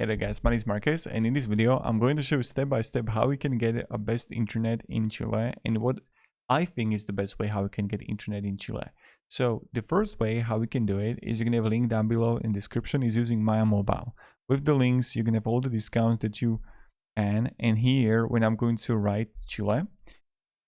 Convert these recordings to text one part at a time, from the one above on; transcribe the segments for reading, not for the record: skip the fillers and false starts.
Hey there guys, my name is Marcus, and in this video I'm going to show you step by step how we can get a best internet in Chile and what I think is the best way how we can get internet in Chile. So the first way how we can do it is you can have a link down below in the description is using Maya Mobile. With the links you can have all the discounts that you can, and here when I'm going to write Chile,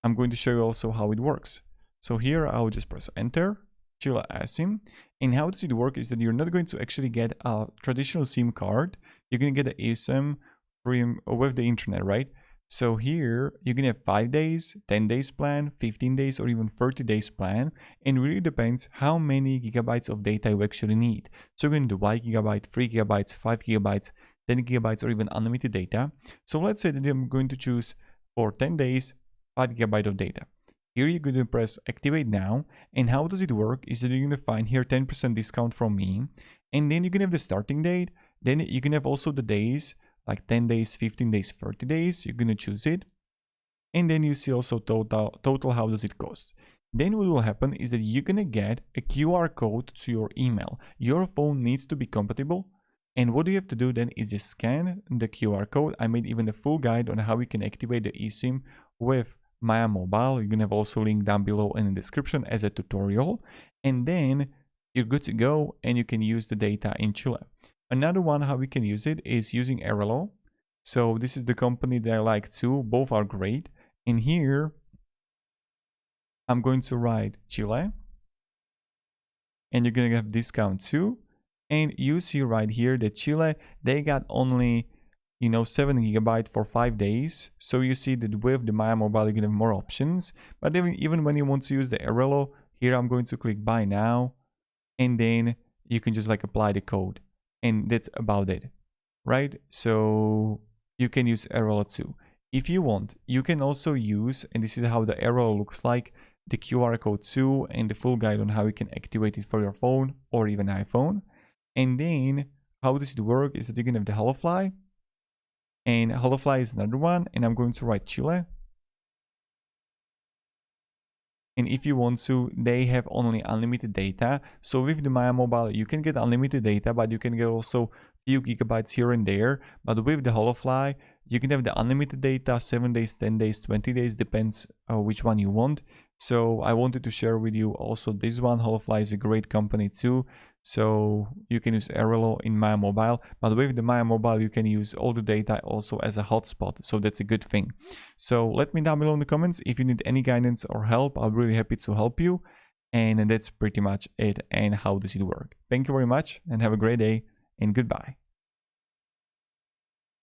I'm going to show you also how it works. So here I'll just press enter, Chile eSIM. And how does it work is that you're not going to actually get a traditional SIM card. You're going to get an eSIM with the internet, right? So here you can have 5 days, 10 days plan, 15 days, or even 30 days plan. And it really depends how many gigabytes of data you actually need. So you're going to do 1 gigabyte, 3 gigabytes, 5 gigabytes, 10 gigabytes, or even unlimited data. So let's say that I'm going to choose for 10 days, 5 gigabyte of data. Here you're going to press activate now, and how does it work is that you're going to find here 10% discount from me, and then you can have the starting date, then you can have also the days, like 10 days, 15 days, 30 days, you're going to choose it, and then you see also total how does it cost. Then what will happen is that you're going to get a QR code to your email. Your phone needs to be compatible, and what you have to do then is just scan the QR code. I made even a full guide on how we can activate the eSIM with Maya Mobile. You're gonna have also link down below in the description as a tutorial, and then you're good to go and you can use the data in Chile. Another one how we can use it is using Airalo. So this is the company that I like too, both are great. And here I'm going to write Chile, and you're gonna have discount too. And you see right here that Chile, they got only 7 gigabyte for 5 days. So you see that with the Maya Mobile you can have more options. But even when you want to use the Airalo, here I'm going to click buy now, and then you can just like apply the code, and that's about it, right? So you can use Airalo too. If you want, you can also use, and this is how the Airalo looks like, the QR code too, and the full guide on how you can activate it for your phone or even iPhone. And then how does it work is that you can have the HelloFly, and HelloFly is another one, and I'm going to write Chile. And if you want to, they have only unlimited data. So with the Maya Mobile, you can get unlimited data, but you can get also few gigabytes here and there. But with the HelloFly, you can have the unlimited data, 7 days, 10 days, 20 days, depends which one you want. So I wanted to share with you also this one. HelloFly is a great company too. So you can use Airalo in Maya Mobile, but with the Maya Mobile you can use all the data also as a hotspot, so that's a good thing. So let me down below in the comments if you need any guidance or help. I'm really happy to help you, and that's pretty much it. And how does it work? Thank you very much and have a great day, and goodbye.